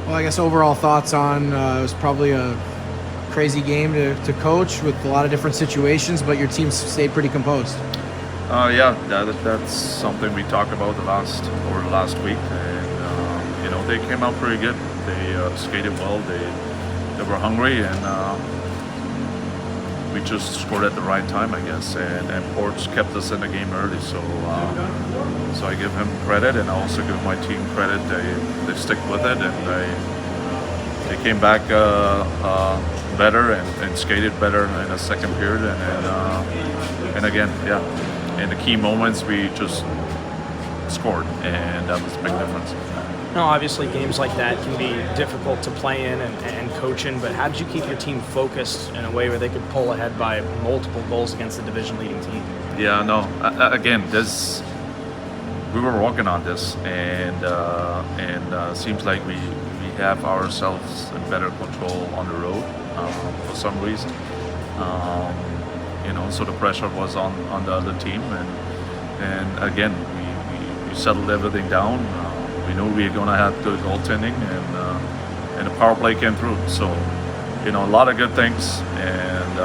Well, I guess overall thoughts on it was probably a crazy game to coach with a lot of different situations, but your team stayed pretty composed. Yeah, that's something we talked about the last week, and they came out pretty good. They skated well. They were hungry, and we just scored at the right time, I guess. And Ports kept us in the game early, so I give him credit, and I also give my team credit. They stick with it, and they came back better and skated better in the second period, and again, yeah, in the key moments we just scored, and that was a big difference. No, obviously games like that can be difficult to play in and coach in, but how did you keep your team focused in a way where they could pull ahead by multiple goals against the division-leading team? Yeah, no, again, we were working on this, and seems like we have ourselves in better control on the road for some reason. So the pressure was on the other team, and again we settled everything down. We knew we were going to have good goaltending, and the power play came through. So a lot of good things, and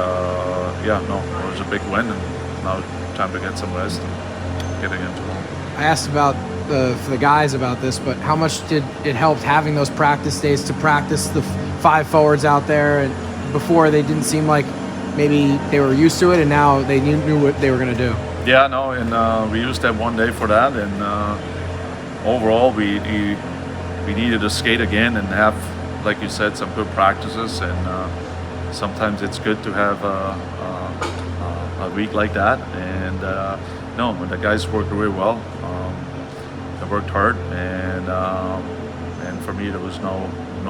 it was a big win, and now time to get some rest and get again tomorrow. I asked about for the guys about this, but how much did it help having those practice days to practice the five forwards out there, and before they didn't seem like maybe they were used to it, and now they knew what they were going to do? Yeah, no, and we used that one day for that, and overall we needed to skate again and have, like you said, some good practices, and sometimes it's good to have a week like that, and the guys worked really well. They worked hard, and for me there was no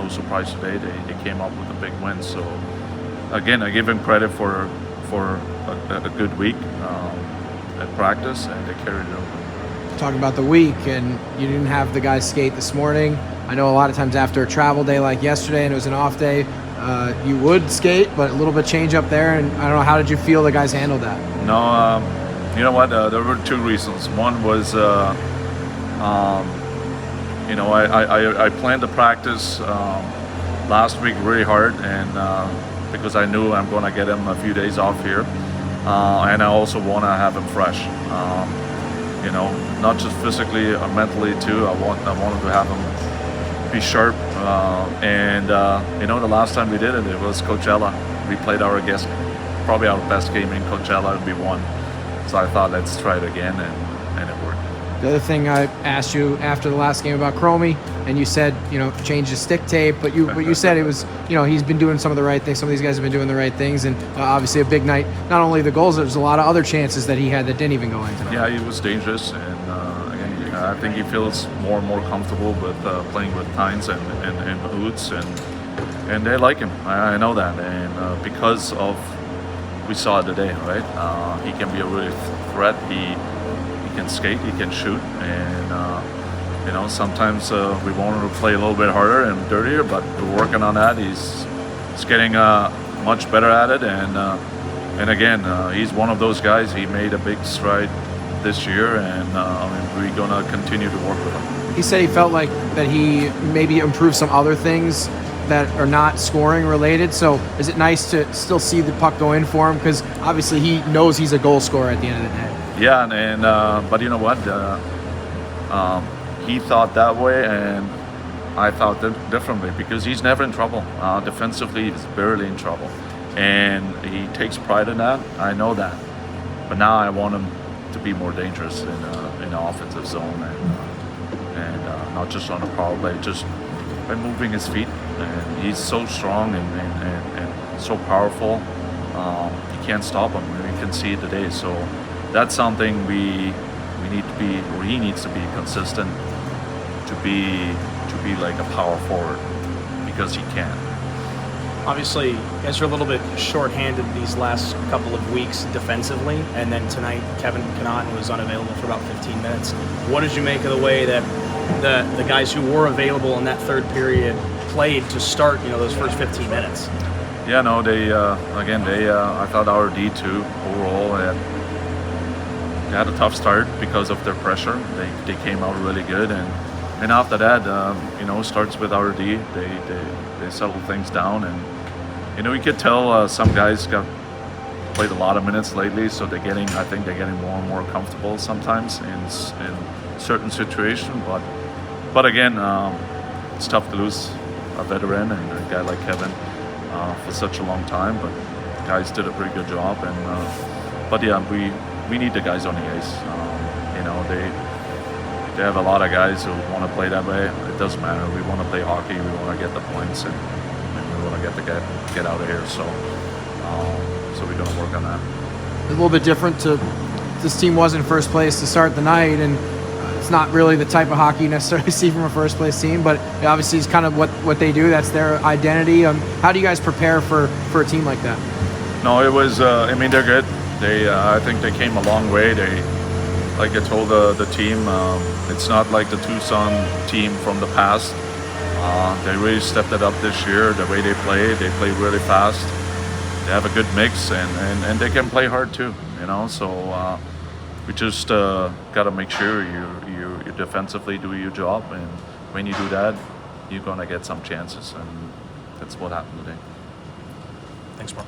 surprise today. They came up with a big win. So again, I give them credit for a good week at practice, and they carried it over. Talking about the week, and you didn't have the guys skate this morning. I know a lot of times after a travel day like yesterday and it was an off day, you would skate, but a little bit change up there, and I don't know, how did you feel the guys handled that? No, you know what? There were two reasons. One was, I planned the practice last week really hard, and because I knew I'm going to get him a few days off here, and I also want to have him fresh. Not just physically or mentally too. I wanted to have him be sharp. The last time we did it, it was Coachella. We played probably our best game in Coachella, and we won. So I thought, let's try it again, and it worked. The other thing I asked you after the last game about Cromie, and you said, change the stick tape, but you said it was, he's been doing some of the right things. Some of these guys have been doing the right things, and obviously a big night. Not only the goals, there's a lot of other chances that he had that didn't even go in tonight. Yeah, he was dangerous, and again, I think he feels more and more comfortable with playing with Tynes and Hoots, and they like him. I know that, and because of we saw it today, right? He can be a really threat. He can skate, he can shoot, and sometimes we want him to play a little bit harder and dirtier, but we're working on that. He's getting much better at it, and again, he's one of those guys. He made a big stride this year, and we're gonna continue to work with him. He said he felt like that he maybe improved some other things that are not scoring related. So is it nice to still see the puck go in for him? Because obviously he knows he's a goal scorer at the end of the day. Yeah, and but you know what? He thought that way, and I thought differently, because he's never in trouble. Defensively, he's barely in trouble, and he takes pride in that. I know that, but now I want him to be more dangerous in the offensive zone, and not just on the power play, just by moving his feet. And he's so strong and so powerful. You can't stop him. We can see it today. So that's something we need to be, or he needs to be consistent to be like a power forward, because he can. Obviously, you guys are a little bit shorthanded these last couple of weeks defensively, and then tonight Kevin Connauton was unavailable for about 15 minutes. What did you make of the way that the guys who were available in that third period played to start, those first 15 minutes? Yeah, no, I thought our D2 overall had a tough start because of their pressure. They came out really good, and and after that, starts with our D. They settle things down, and you could tell some guys got played a lot of minutes lately, so I think they're getting more and more comfortable sometimes in certain situations. But again, it's tough to lose a veteran and a guy like Kevin for such a long time. But guys did a pretty good job, but yeah, we need the guys on the ice. They have a lot of guys who want to play that way. It doesn't matter. We want to play hockey. We want to get the points, and we want to get out of here. So we're going to work on that. A little bit different this team was in first place to start the night, and it's not really the type of hockey you necessarily see from a first place team, but obviously it's kind of what they do. That's their identity. How do you guys prepare for a team like that? No, it was. They're good. I think they came a long way. Like I told the team, it's not like the Tucson team from the past. They really stepped it up this year. The way they play really fast. They have a good mix, and they can play hard too. So we just got to make sure you defensively do your job, and when you do that, you're gonna get some chances, and that's what happened today. Thanks, Mark.